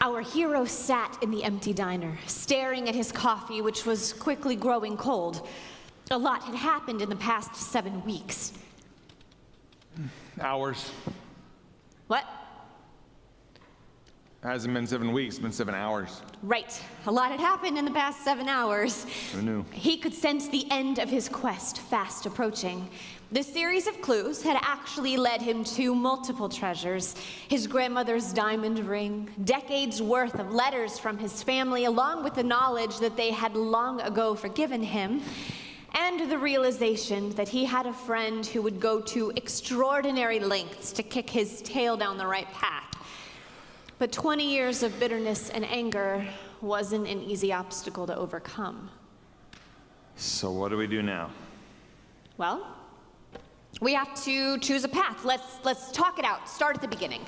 Our hero sat in the empty diner, staring at his coffee, which was quickly growing cold. A lot had happened in the past 7 weeks. Hours. What? It hasn't been 7 weeks, it's been 7 hours. Right. A lot had happened in the past 7 hours. Who knew? He could sense the end of his quest fast approaching. The series of clues had actually led him to multiple treasures. His grandmother's diamond ring, decades worth of letters from his family, along with the knowledge that they had long ago forgiven him, and the realization that he had a friend who would go to extraordinary lengths to kick his tail down the right path. But 20 years of bitterness and anger wasn't an easy obstacle to overcome. So what do we do now? Well, we have to choose a path. Let's talk it out. Start at the beginning.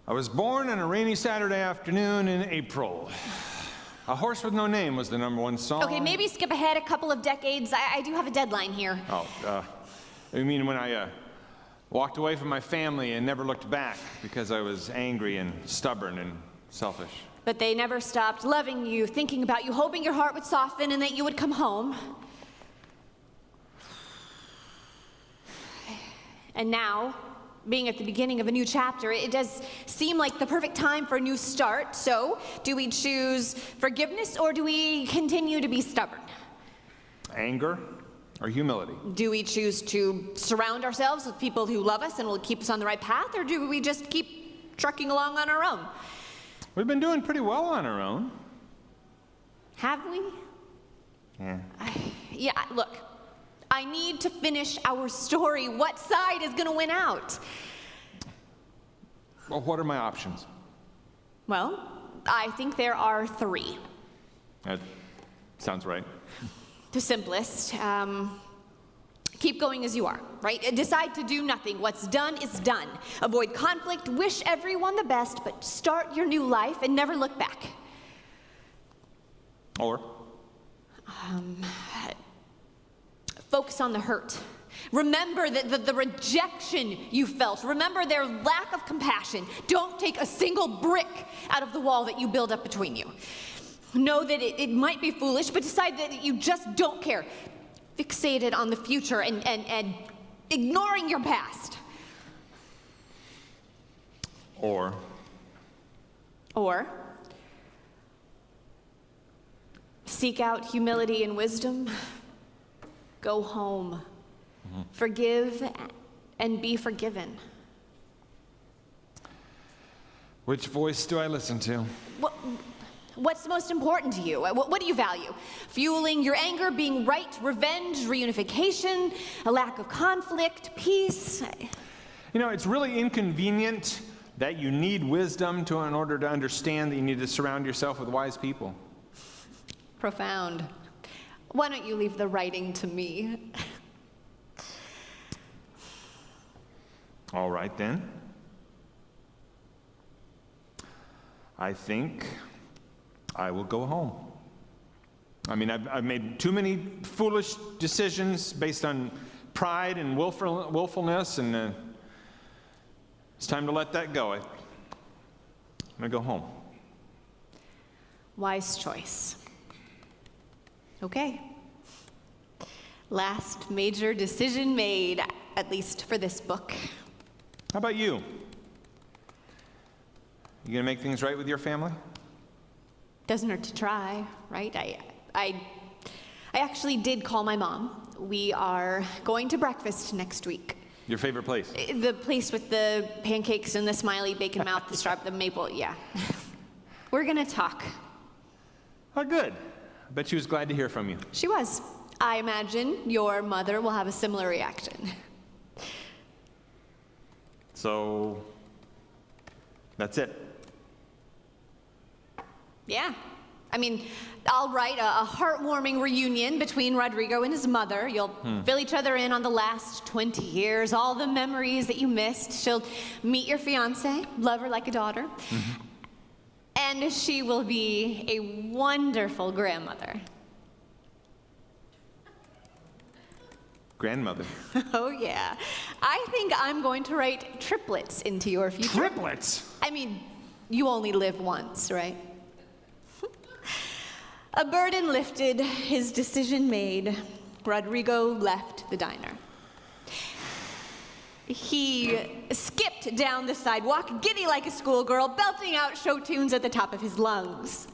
I was born on a rainy Saturday afternoon in April. A Horse with No Name was the #1 song. Okay, maybe skip ahead a couple of decades. I do have a deadline here. You mean when I walked away from my family and never looked back because I was angry and stubborn and selfish. But they never stopped loving you, thinking about you, hoping your heart would soften and that you would come home. And now, being at the beginning of a new chapter, it does seem like the perfect time for a new start. So, do we choose forgiveness or do we continue to be stubborn? Anger or humility? Do we choose to surround ourselves with people who love us and will keep us on the right path, or do we just keep trucking along on our own? We've been doing pretty well on our own. Have we? Yeah. Look, I need to finish our story. What side is going to win out? Well, what are my options? Well, I think there are 3. That sounds right. The simplest, keep going as you are, right? Decide to do nothing. What's done is done. Avoid conflict, wish everyone the best, but start your new life and never look back. Or? Focus on the hurt. Remember the rejection you felt. Remember their lack of compassion. Don't take a single brick out of the wall that you build up between you. Know that it might be foolish, but decide that you just don't care. Fixated on the future and ignoring your past. Or seek out humility and wisdom. Go home. Forgive and be forgiven. which voice do I listen to? What's most important to you? What do you value? Fueling your anger, being right, revenge, reunification, a lack of conflict, peace? You know, it's really inconvenient that you need wisdom in order to understand that you need to surround yourself with wise people. Profound. Why don't you leave the writing to me? All right, then. I think I will go home. I mean, I've made too many foolish decisions based on pride and willfulness, and it's time to let that go. I'm going to go home. Wise choice. Okay. Last major decision made, at least for this book. How about you? You going to make things right with your family? Doesn't hurt to try, right? I actually did call my mom. We are going to breakfast next week. Your favorite place? The place with the pancakes and the smiley bacon mouth, the maple, yeah. We're gonna talk. Oh, good. I bet she was glad to hear from you. She was. I imagine your mother will have a similar reaction. So, that's it. Yeah. I mean, I'll write a heartwarming reunion between Rodrigo and his mother. You'll fill each other in on the last 20 years, all the memories that you missed. She'll meet your fiance, love her like a daughter. Mm-hmm. And she will be a wonderful grandmother. grandmother. Oh, yeah. I think I'm going to write triplets into your future. Triplets? I mean, you only live once, right? A burden lifted, his decision made, Rodrigo left the diner. He skipped down the sidewalk, giddy like a schoolgirl, belting out show tunes at the top of his lungs.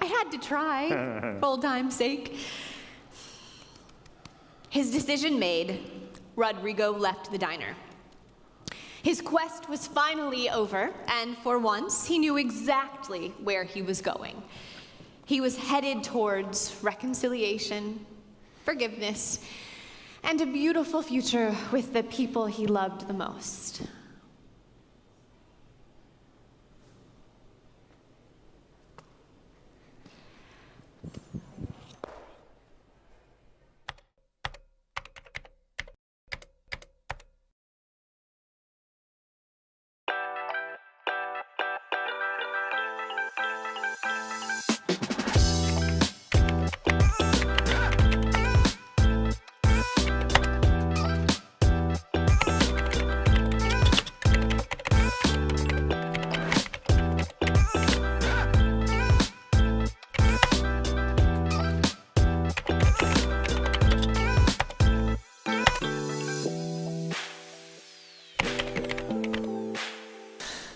I had to try, for old time's sake. His decision made, Rodrigo left the diner. His quest was finally over, and for once, he knew exactly where he was going. He was headed towards reconciliation, forgiveness, and a beautiful future with the people he loved the most.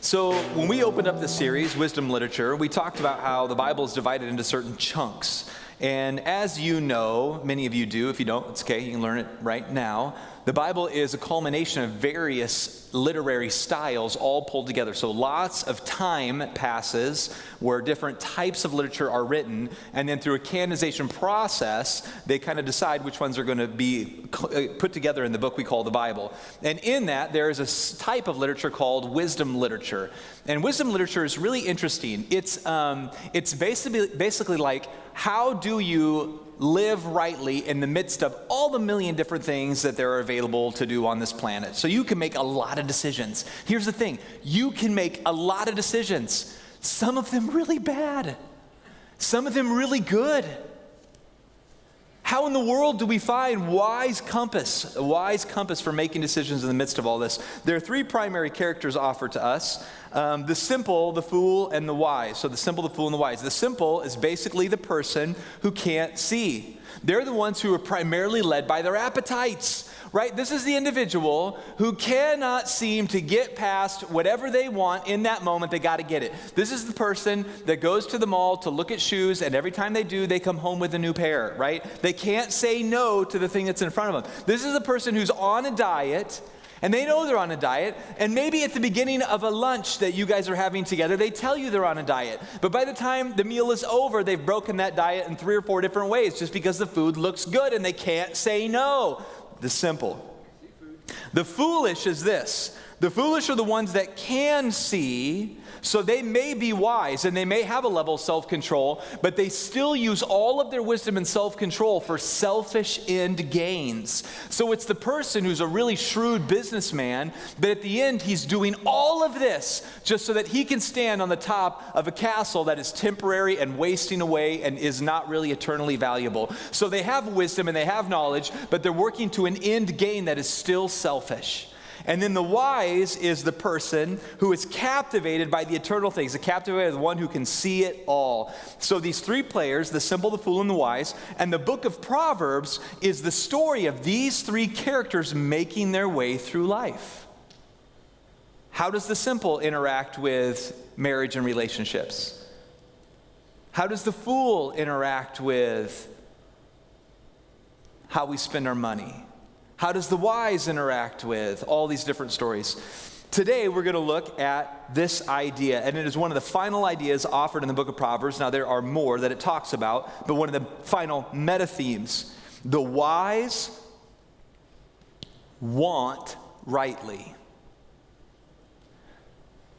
So when we opened up this series, Wisdom Literature, we talked about how the Bible is divided into certain chunks. And as you know, many of you do, if you don't, it's okay, you can learn it right now. The Bible is a culmination of various literary styles all pulled together. So lots of time passes where different types of literature are written, and then through a canonization process, they kind of decide which ones are going to be put together in the book we call the Bible. And in that, there is a type of literature called wisdom literature. And wisdom literature is really interesting. It's basically like, how do you live rightly in the midst of all the million different things that there are available to do on this planet? So you can make a lot of decisions. Here's the thing, you can make a lot of decisions. Some of them really bad, some of them really good. How in the world do we find a wise compass for making decisions in the midst of all this? There are three primary characters offered to us. The simple, the fool, and the wise. So the simple, the fool, and the wise. The simple is basically the person who can't see. They're the ones who are primarily led by their appetites, right? This is the individual who cannot seem to get past whatever they want in that moment. They got to get it. This is the person that goes to the mall to look at shoes, and every time they do, they come home with a new pair, right? They can't say no to the thing that's in front of them. This is the person who's on a diet, and they know they're on a diet, and maybe at the beginning of a lunch that you guys are having together, they tell you they're on a diet. But by the time the meal is over, they've broken that diet in 3 or 4 different ways just because the food looks good and they can't say no. The simple. The foolish is this. The foolish are the ones that can see, so they may be wise and they may have a level of self-control, but they still use all of their wisdom and self-control for selfish end gains. So it's the person who's a really shrewd businessman, but at the end he's doing all of this just so that he can stand on the top of a castle that is temporary and wasting away and is not really eternally valuable. So they have wisdom and they have knowledge, but they're working to an end gain that is still selfish. And then the wise is the person who is captivated by the eternal things, the captivated, the one who can see it all. So these three players, the simple, the fool, and the wise, and the book of Proverbs is the story of these three characters making their way through life. How does the simple interact with marriage and relationships? How does the fool interact with how we spend our money? How does the wise interact with all these different stories? Today, we're going to look at this idea, and it is one of the final ideas offered in the book of Proverbs. Now, there are more that it talks about, but one of the final meta-themes. The wise want rightly.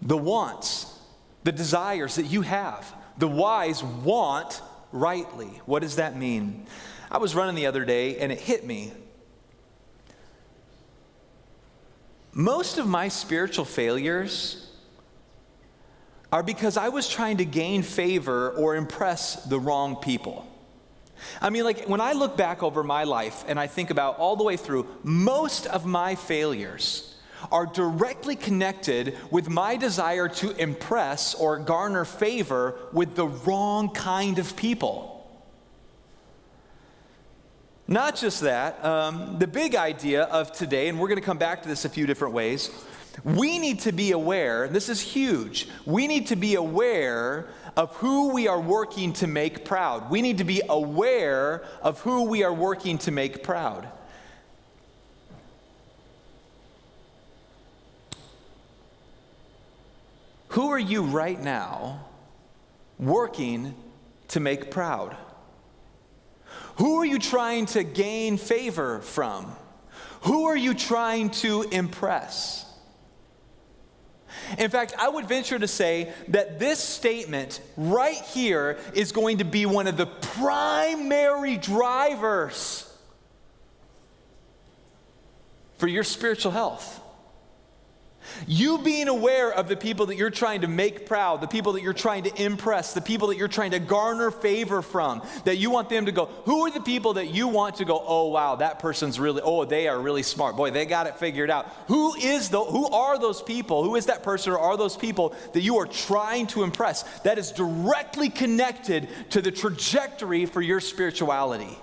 The wants, the desires that you have, the wise want rightly. What does that mean? I was running the other day, and it hit me. Most of my spiritual failures are because I was trying to gain favor or impress the wrong people. I mean, like, when I look back over my life and I think about all the way through, most of my failures are directly connected with my desire to impress or garner favor with the wrong kind of people. Not just that, the big idea of today, and we're going to come back to this a few different ways, we need to be aware, and this is huge, we need to be aware of who we are working to make proud. We need to be aware of who we are working to make proud. Who are you right now working to make proud? Who are you trying to gain favor from? Who are you trying to impress? In fact, I would venture to say that this statement right here is going to be one of the primary drivers for your spiritual health. You being aware of the people that you're trying to make proud, the people that you're trying to impress, the people that you're trying to garner favor from, that you want them to go, who are the people that you want to go, oh wow, that person's really, oh, they are really smart. Boy, they got it figured out. Who are those people? Who is that person or are those people that you are trying to impress? That is directly connected to the trajectory for your spirituality.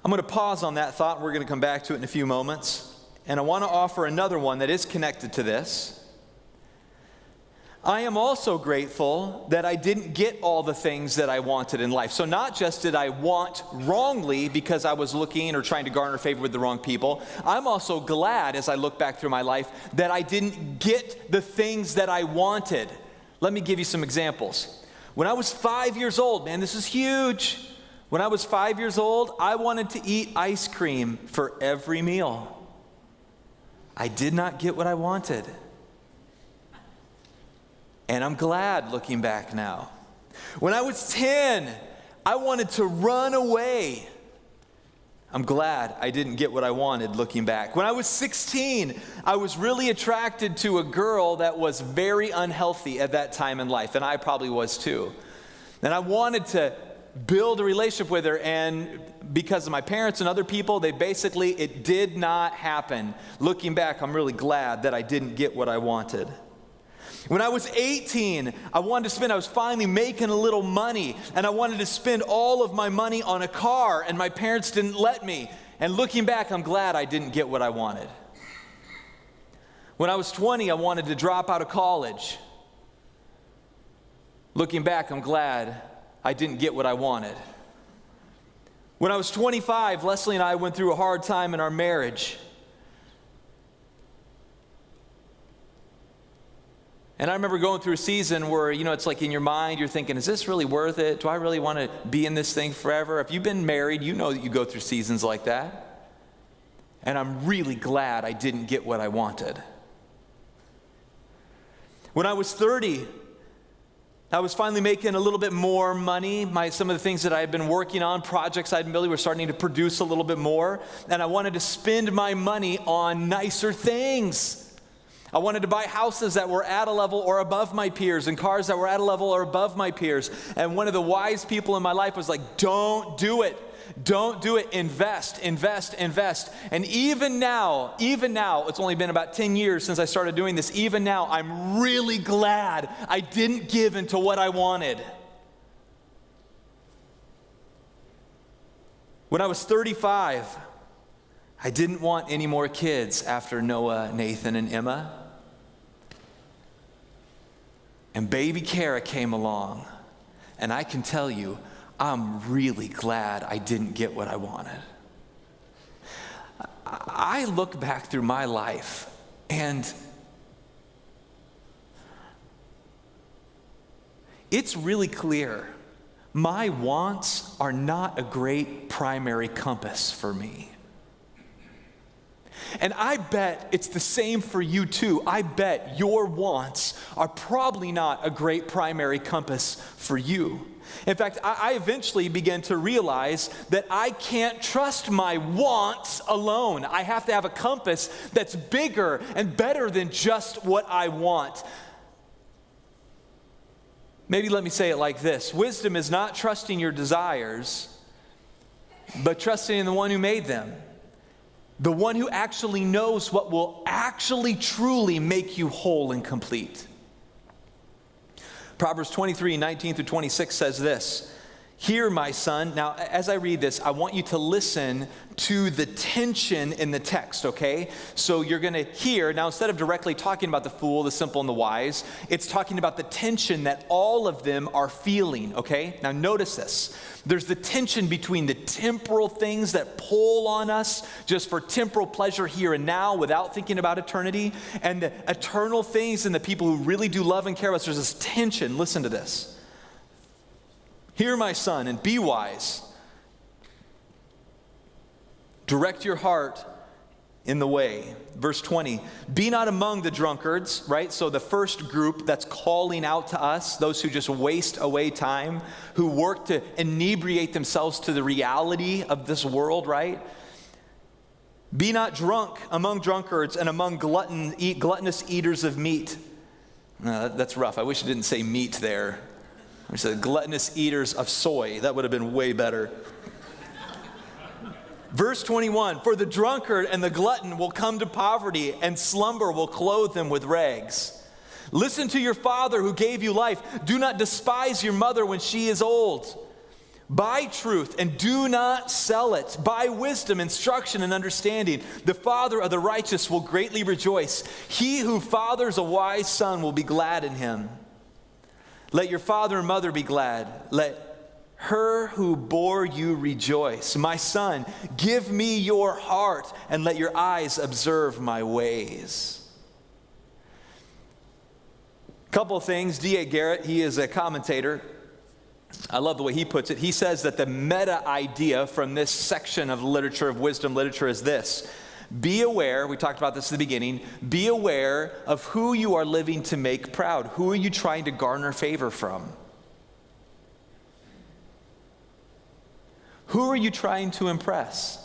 I'm going to pause on that thought. We're going to come back to it in a few moments. And I want to offer another one that is connected to this. I am also grateful that I didn't get all the things that I wanted in life. So not just did I want wrongly because I was looking or trying to garner favor with the wrong people, I'm also glad as I look back through my life that I didn't get the things that I wanted. Let me give you some examples. When I was 5 years old, man, this is huge. When I was 5 years old, I wanted to eat ice cream for every meal. I did not get what I wanted. And I'm glad looking back now. When I was 10, I wanted to run away. I'm glad I didn't get what I wanted looking back. When I was 16, I was really attracted to a girl that was very unhealthy at that time in life, and I probably was too. And I wanted to build a relationship with her, and because of my parents and other people, it did not happen. Looking back, I'm really glad that I didn't get what I wanted. When I was 18, I was finally making a little money, and I wanted to spend all of my money on a car, and my parents didn't let me. And looking back, I'm glad I didn't get what I wanted. When I was 20, I wanted to drop out of college. Looking back, I'm glad I didn't get what I wanted. When I was 25, Leslie and I went through a hard time in our marriage. And I remember going through a season where, it's like in your mind, you're thinking, is this really worth it? Do I really want to be in this thing forever? If you've been married, you know that you go through seasons like that. And I'm really glad I didn't get what I wanted. When I was 30, I was finally making a little bit more money. Some of the things that I had been working on, projects I'd been building, were starting to produce a little bit more. And I wanted to spend my money on nicer things. I wanted to buy houses that were at a level or above my peers and cars that were at a level or above my peers. And one of the wise people in my life was like, don't do it. Don't do it. Invest, invest, invest. And even now, it's only been about 10 years since I started doing this. Even now, I'm really glad I didn't give into what I wanted. When I was 35, I didn't want any more kids after Noah, Nathan, and Emma. And baby Kara came along. And I can tell you, I'm really glad I didn't get what I wanted. I look back through my life and it's really clear my wants are not a great primary compass for me. And I bet it's the same for you too. I bet your wants are probably not a great primary compass for you. In fact, I eventually began to realize that I can't trust my wants alone. I have to have a compass that's bigger and better than just what I want. Maybe let me say it like this. Wisdom is not trusting your desires, but trusting in the one who made them. The one who actually knows what will actually truly make you whole and complete. Proverbs 23, 19 through 26 says this. Hear, my son. Now, as I read this, I want you to listen to the tension in the text, okay? So you're going to hear, now instead of directly talking about the fool, the simple, and the wise, it's talking about the tension that all of them are feeling, okay? Now notice this. There's the tension between the temporal things that pull on us just for temporal pleasure here and now without thinking about eternity, and the eternal things and the people who really do love and care about us. There's this tension. Listen to this. Hear, my son, and be wise. Direct your heart in the way. Verse 20, be not among the drunkards, right? So the first group that's calling out to us, those who just waste away time, who work to inebriate themselves to the reality of this world, right? Be not drunk among drunkards and among gluttonous eaters of meat. That's rough. I wish it didn't say meat there. I said gluttonous eaters of soy. That would have been way better. Verse 21, for the drunkard and the glutton will come to poverty, and slumber will clothe them with rags. Listen to your father who gave you life. Do not despise your mother when she is old. Buy truth and do not sell it. Buy wisdom, instruction, and understanding. The father of the righteous will greatly rejoice. He who fathers a wise son will be glad in him. Let your father and mother be glad. Let her who bore you rejoice. My son, give me your heart and let your eyes observe my ways. Couple of things. D.A. Garrett, he is a commentator. I love the way he puts it. He says that the meta idea from this section of literature, of wisdom literature, is this. Be aware, we talked about this at the beginning, be aware of who you are living to make proud. Who are you trying to garner favor from? Who are you trying to impress?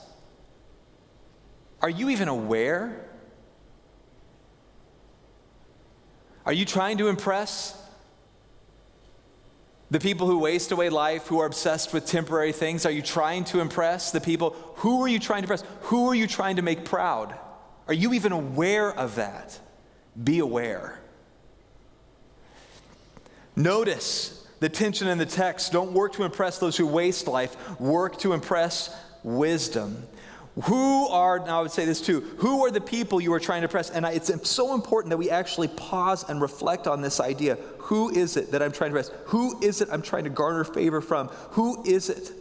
Are you even aware? Are you trying to impress the people who waste away life, who are obsessed with temporary things? Are you trying to impress the people? Who are you trying to impress? Who are you trying to make proud? Are you even aware of that? Be aware. Notice the tension in the text. Don't work to impress those who waste life. Work to impress wisdom. Now I would say this too, who are the people you are trying to impress? And it's so important that we actually pause and reflect on this idea. Who is it that I'm trying to impress? Who is it I'm trying to garner favor from? Who is it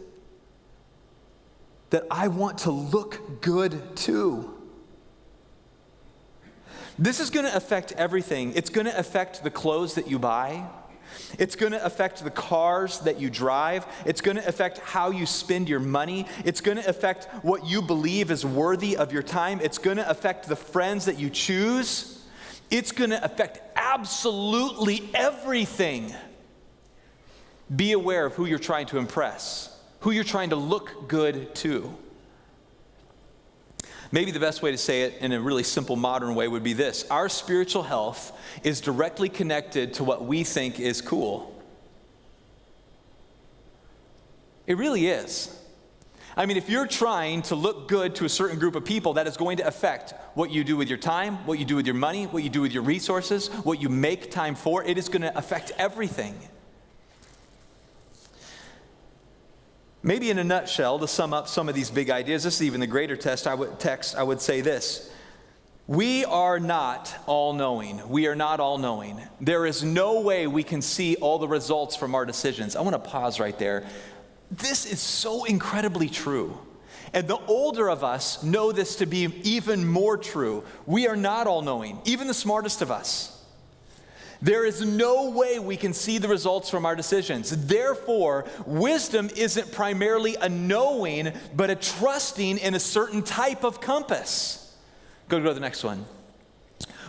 that I want to look good to? This is going to affect everything. It's going to affect the clothes that you buy. It's going to affect the cars that you drive. It's going to affect how you spend your money. It's going to affect what you believe is worthy of your time. It's going to affect the friends that you choose. It's going to affect absolutely everything. Be aware of who you're trying to impress, who you're trying to look good to. Maybe the best way to say it in a really simple modern way would be this. Our spiritual health is directly connected to what we think is cool. It really is. I mean, if you're trying to look good to a certain group of people, that is going to affect what you do with your time, what you do with your money, what you do with your resources, what you make time for. It is going to affect everything. Maybe in a nutshell, to sum up some of these big ideas, this is even the greater text, I would say this. We are not all-knowing. We are not all-knowing. There is no way we can see all the results from our decisions. I want to pause right there. This is so incredibly true. And the older of us know this to be even more true. We are not all-knowing, even the smartest of us. There is no way we can see the results from our decisions. Therefore, wisdom isn't primarily a knowing, but a trusting in a certain type of compass. Go to the next one.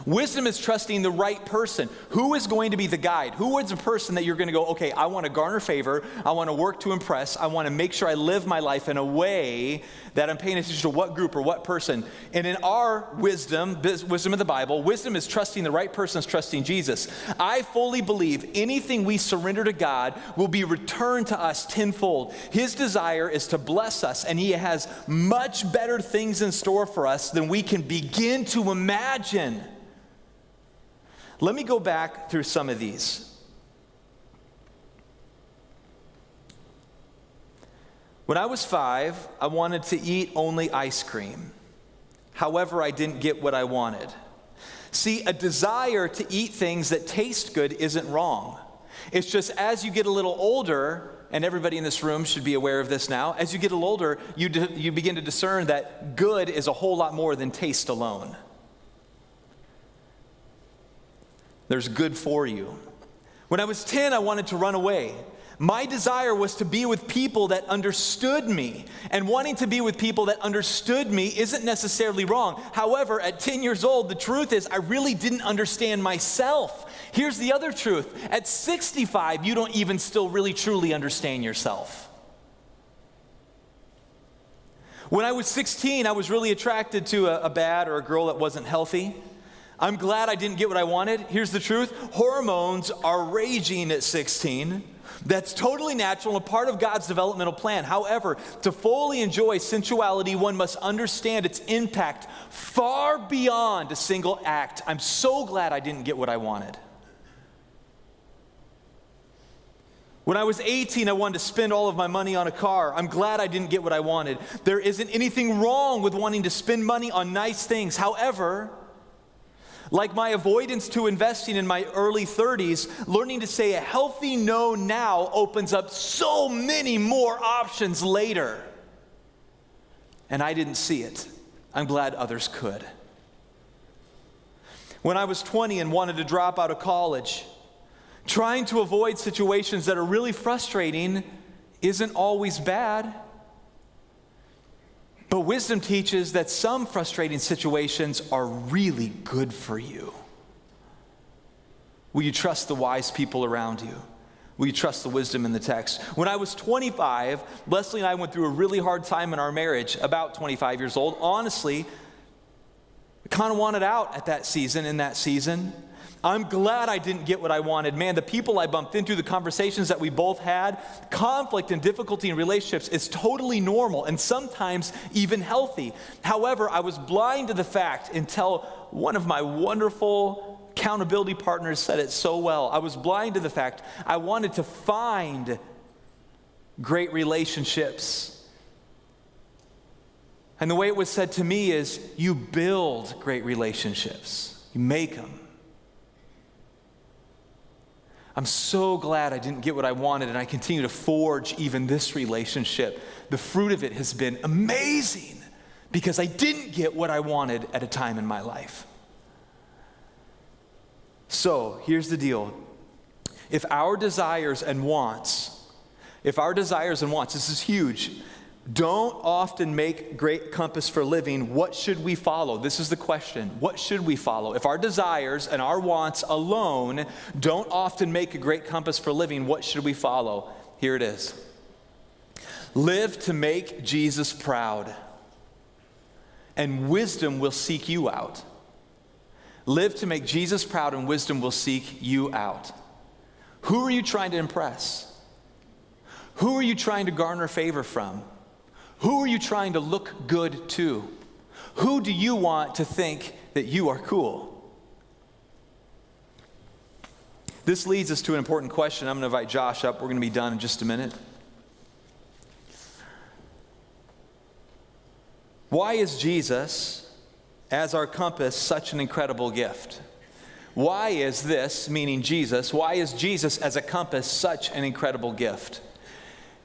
Wisdom is trusting the right person. Who is going to be the guide? Who is the person that you're going to go, okay, I want to garner favor. I want to work to impress. I want to make sure I live my life in a way that I'm paying attention to what group or what person. And in our wisdom of the Bible, wisdom is trusting the right person, is trusting Jesus. I fully believe anything we surrender to God will be returned to us tenfold. His desire is to bless us, and he has much better things in store for us than we can begin to imagine. Let me go back through some of these. When I was 5, I wanted to eat only ice cream. However, I didn't get what I wanted. See, a desire to eat things that taste good isn't wrong. It's just as you get a little older, and everybody in this room should be aware of this now, as you get a little older, you begin to discern that good is a whole lot more than taste alone. There's good for you. When I was 10, I wanted to run away. My desire was to be with people that understood me. And wanting to be with people that understood me isn't necessarily wrong. However, at 10 years old, the truth is I really didn't understand myself. Here's the other truth. At 65, you don't even still really truly understand yourself. When I was 16, I was really attracted to a bad or a girl that wasn't healthy. I'm glad I didn't get what I wanted. Here's the truth. Hormones are raging at 16. That's totally natural and a part of God's developmental plan. However, to fully enjoy sensuality, one must understand its impact far beyond a single act. I'm so glad I didn't get what I wanted. When I was 18, I wanted to spend all of my money on a car. I'm glad I didn't get what I wanted. There isn't anything wrong with wanting to spend money on nice things. However, like my avoidance to investing in my early 30s, learning to say a healthy no now opens up so many more options later. And I didn't see it. I'm glad others could. When I was 20 and wanted to drop out of college, trying to avoid situations that are really frustrating isn't always bad. But wisdom teaches that some frustrating situations are really good for you. Will you trust the wise people around you? Will you trust the wisdom in the text? When I was 25, Leslie and I went through a really hard time in our marriage, about 25 years old. Honestly, I kind of wanted out at that season, in that season. I'm glad I didn't get what I wanted. Man, the people I bumped into, the conversations that we both had, conflict and difficulty in relationships is totally normal and sometimes even healthy. However, I was blind to the fact until one of my wonderful accountability partners said it so well. I was blind to the fact I wanted to find great relationships. And the way it was said to me is, you build great relationships. You make them. I'm so glad I didn't get what I wanted, and I continue to forge even this relationship. The fruit of it has been amazing because I didn't get what I wanted at a time in my life. So here's the deal. If our desires and wants, this is huge, don't often make great compass for living, what should we follow? This is the question. What should we follow? If our desires and our wants alone don't often make a great compass for living, what should we follow? Here it is. Live to make Jesus proud, and wisdom will seek you out. Live to make Jesus proud, and wisdom will seek you out. Who are you trying to impress? Who are you trying to garner favor from? Who are you trying to look good to? Who do you want to think that you are cool? This leads us to an important question. I'm going to invite Josh up. We're going to be done in just a minute. Why is Jesus, as our compass, such an incredible gift? Why is this, meaning Jesus, why is Jesus as a compass such an incredible gift?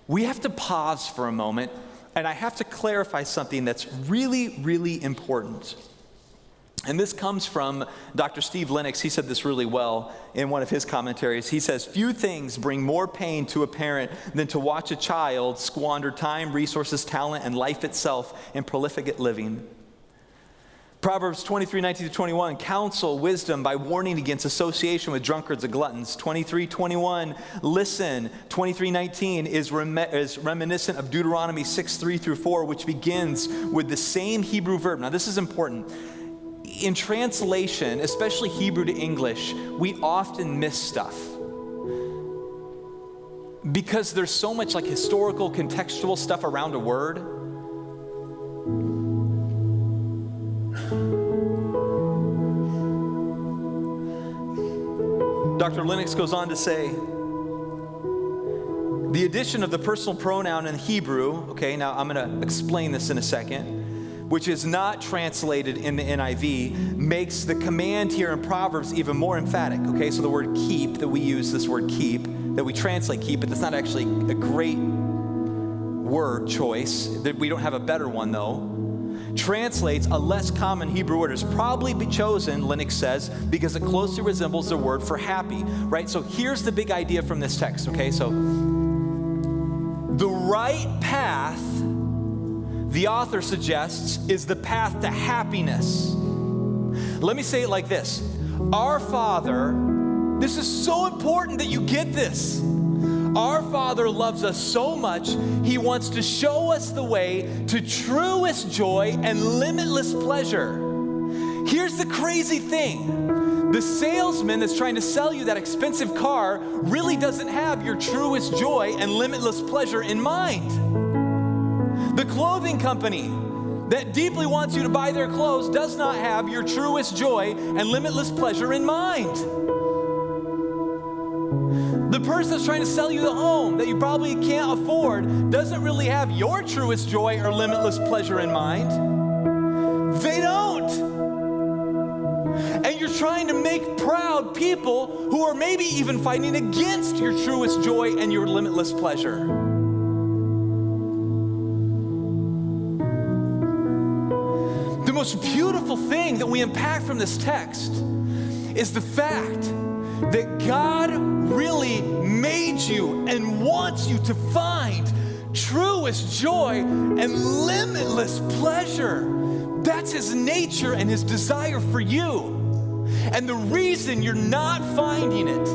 We have to pause for a moment. And I have to clarify something that's really, really important. And this comes from Dr. Steve Lennox. He said this really well in one of his commentaries. He says, few things bring more pain to a parent than to watch a child squander time, resources, talent, and life itself in prolific living. Proverbs 23:19-21, counsel wisdom by warning against association with drunkards and gluttons. 23:21, listen. 23:19 is reminiscent of Deuteronomy 6:3-4, which begins with the same Hebrew verb. Now this is important. In translation, especially Hebrew to English, we often miss stuff. Because there's so much like historical, contextual stuff around a word. Dr. Lennox goes on to say, the addition of the personal pronoun in Hebrew, okay, now I'm going to explain this in a second, which is not translated in the NIV, makes the command here in Proverbs even more emphatic, okay? So the word keep, that we use this word keep, that we translate keep, but that's not actually a great word choice, that we don't have a better one though. Translates a less common Hebrew word. It's probably chosen, Lennox says, because it closely resembles the word for happy, right? So here's the big idea from this text, okay? So the right path, the author suggests, is the path to happiness. Let me say it like this. Our Father, this is so important that you get this. Our Father loves us so much, He wants to show us the way to truest joy and limitless pleasure. Here's the crazy thing. The salesman that's trying to sell you that expensive car really doesn't have your truest joy and limitless pleasure in mind. The clothing company that deeply wants you to buy their clothes does not have your truest joy and limitless pleasure in mind. The person that's trying to sell you the home that you probably can't afford doesn't really have your truest joy or limitless pleasure in mind. They don't. And you're trying to make proud people who are maybe even fighting against your truest joy and your limitless pleasure. The most beautiful thing that we unpack from this text is the fact that God really made you and wants you to find truest joy and limitless pleasure. That's His nature and His desire for you. And the reason you're not finding it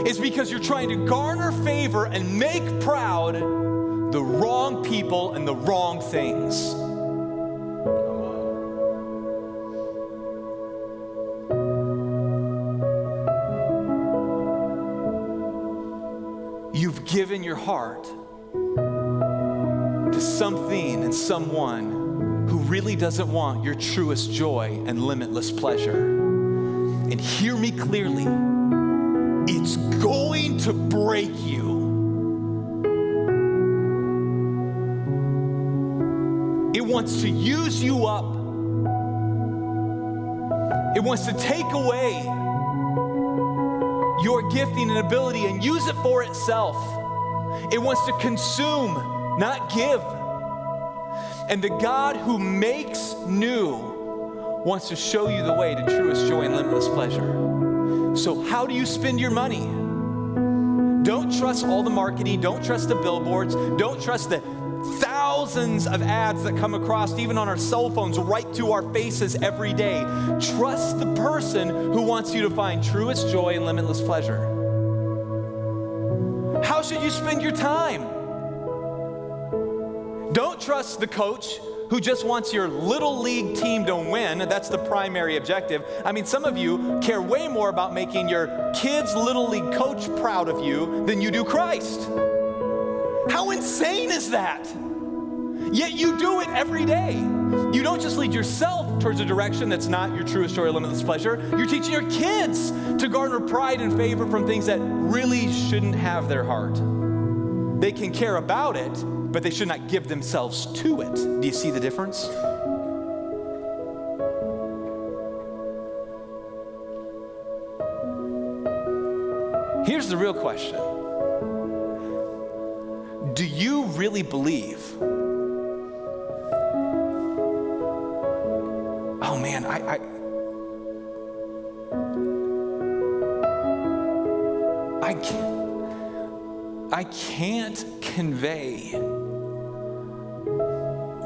is because you're trying to garner favor and make proud the wrong people and the wrong things. You've given your heart to something and someone who really doesn't want your truest joy and limitless pleasure. And hear me clearly, it's going to break you. It wants to use you up. It wants to take away your gifting and ability and use it for itself. It wants to consume, not give. And the God who makes new wants to show you the way to truest joy and limitless pleasure. So how do you spend your money? Don't trust all the marketing. Don't trust the billboards. Don't trust the thousands of ads that come across, even on our cell phones, right to our faces every day. Trust the person who wants you to find truest joy and limitless pleasure. How should you spend your time? Don't trust the coach who just wants your little league team to win. That's the primary objective. I mean, some of you care way more about making your kid's little league coach proud of you than you do Christ. How insane is that? Yet you do it every day. You don't just lead yourself towards a direction that's not your truest joy or limitless pleasure. You're teaching your kids to garner pride and favor from things that really shouldn't have their heart. They can care about it, but they should not give themselves to it. Do you see the difference? Here's the real question. Do you really believe? Oh man, I can't convey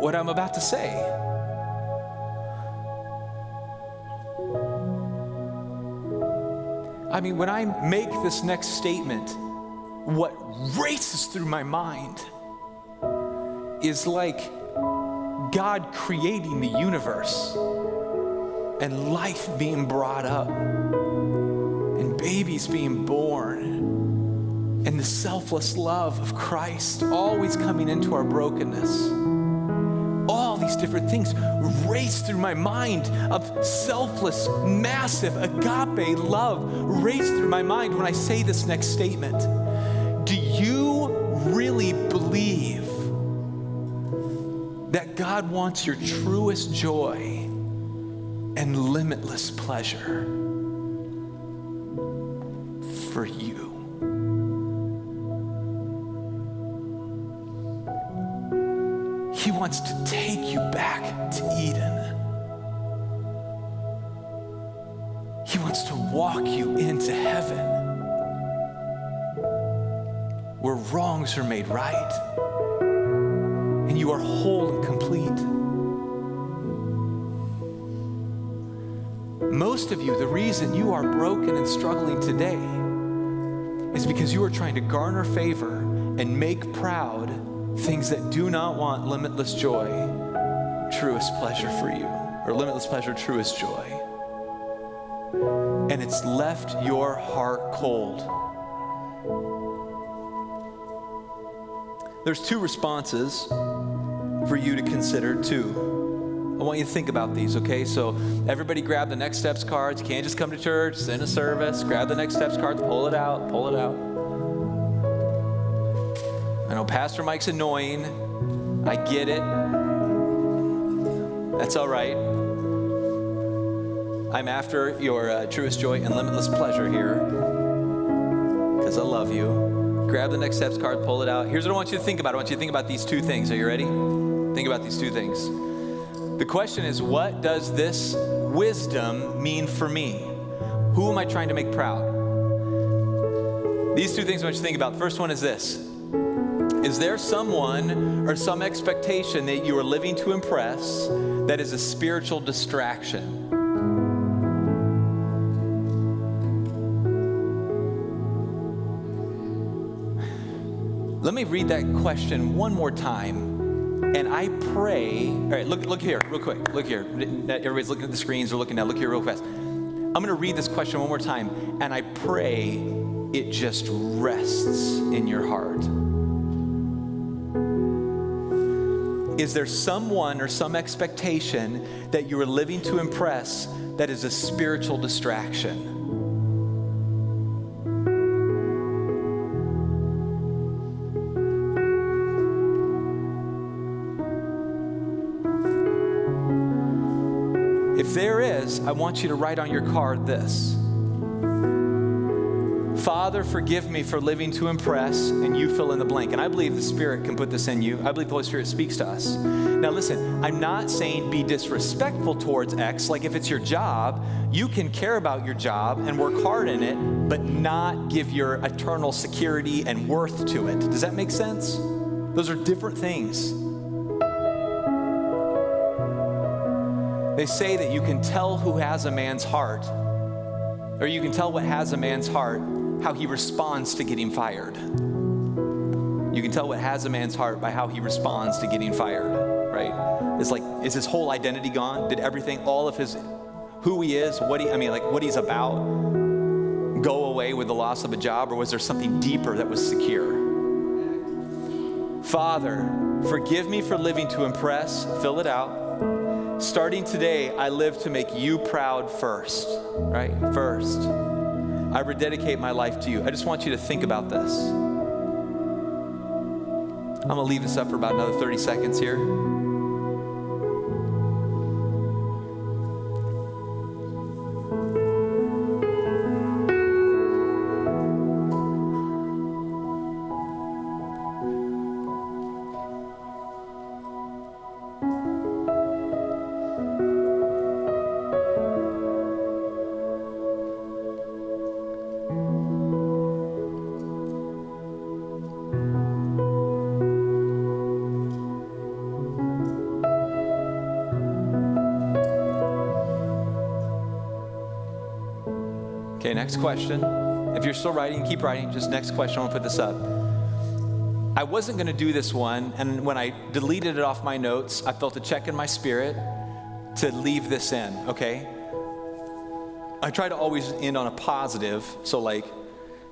what I'm about to say. I mean, when I make this next statement, what races through my mind is like God creating the universe and life being brought up and babies being born and the selfless love of Christ always coming into our brokenness. All these different things race through my mind of selfless, massive, agape love race through my mind when I say this next statement. Do you really believe that God wants your truest joy and limitless pleasure for you? He wants to take you back to Eden. He wants to walk you into heaven where wrongs are made right and you are whole and complete. Most of you, the reason you are broken and struggling today is because you are trying to garner favor and make proud things that do not want limitless joy, truest pleasure for you, or limitless pleasure, truest joy. And it's left your heart cold. There's two responses for you to consider, too. I want you to think about these, okay? So everybody grab the Next Steps cards. You can't just come to church, it's in a service. Grab the Next Steps card, pull it out, pull it out. I know Pastor Mike's annoying. I get it. That's all right. I'm after your truest joy and limitless pleasure here because I love you. Grab the Next Steps card, pull it out. Here's what I want you to think about. I want you to think about these two things. Are you ready? Think about these two things. The question is, what does this wisdom mean for me? Who am I trying to make proud? These two things I want you to think about. The first one is this. Is there someone or some expectation that you are living to impress that is a spiritual distraction? Let me read that question one more time. And I pray, all right, look here, real quick. Look here. Everybody's looking at the screens or looking now. Look here real fast. I'm going to read this question one more time. And I pray it just rests in your heart. Is there someone or some expectation that you are living to impress that is a spiritual distraction? If there is, I want you to write on your card this. Father, forgive me for living to impress, and you fill in the blank. And I believe the Spirit can put this in you. I believe the Holy Spirit speaks to us. Now listen, I'm not saying be disrespectful towards X. Like if it's your job, you can care about your job and work hard in it, but not give your eternal security and worth to it. Does that make sense? Those are different things. They say that you can tell who has a man's heart, or you can tell what has a man's heart, how he responds to getting fired. You can tell what has a man's heart by how he responds to getting fired, right? It's like, is his whole identity gone? Did everything, all of his, who he is, what he's about, go away with the loss of a job, or was there something deeper that was secure? Father, forgive me for living to impress, fill it out. Starting today, I live to make you proud first, right? First. I rededicate my life to you. I just want you to think about this. I'm going to leave this up for about another 30 seconds here. Okay, next question. If you're still writing, keep writing. Just next question, I'm gonna put this up. I wasn't gonna do this one, and when I deleted it off my notes, I felt a check in my spirit to leave this in, okay? I try to always end on a positive, so like,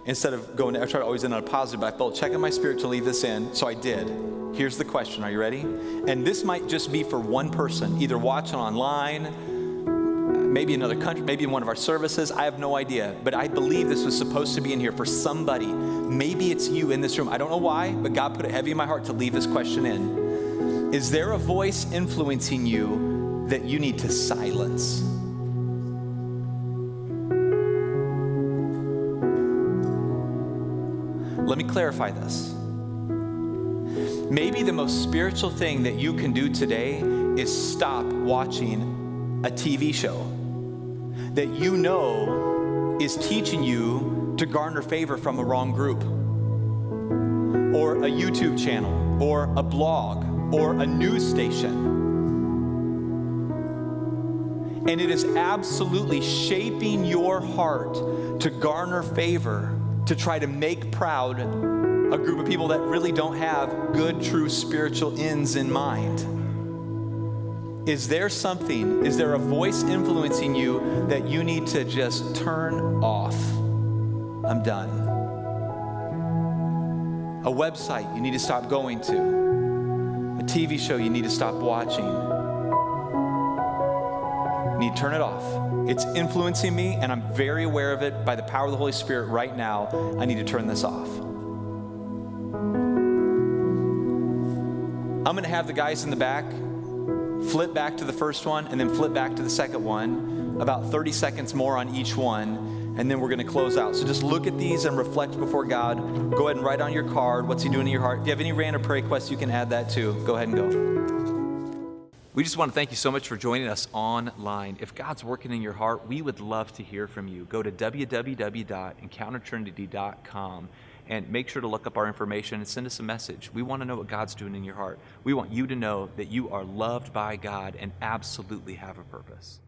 instead of going, I try to always end on a positive, but I felt a check in my spirit to leave this in, so I did. Here's the question, are you ready? And this might just be for one person, either watching online, maybe another country, maybe in one of our services, I have no idea. But I believe this was supposed to be in here for somebody. Maybe it's you in this room. I don't know why, but God put it heavy in my heart to leave this question in. Is there a voice influencing you that you need to silence? Let me clarify this. Maybe the most spiritual thing that you can do today is stop watching a TV show that you know is teaching you to garner favor from a wrong group, or a YouTube channel, or a blog, or a news station. And it is absolutely shaping your heart to garner favor, to try to make proud a group of people that really don't have good, true spiritual ends in mind. Is there something, is there a voice influencing you that you need to just turn off? I'm done. A website you need to stop going to. A TV show you need to stop watching. You need to turn it off. It's influencing me, and I'm very aware of it by the power of the Holy Spirit right now. I need to turn this off. I'm going to have the guys in the back flip back to the first one and then flip back to the second one, about 30 seconds more on each one, and then we're going to close out. So just look at these and reflect before God. Go ahead and write on your card what's he doing in your heart. If you have any random prayer requests, you can add that too. Go ahead and go. We just want to thank you so much for joining us online. If God's working in your heart, we would love to hear from you. Go to www.encountertrinity.com and make sure to look up our information and send us a message. We want to know what God's doing in your heart. We want you to know that you are loved by God and absolutely have a purpose.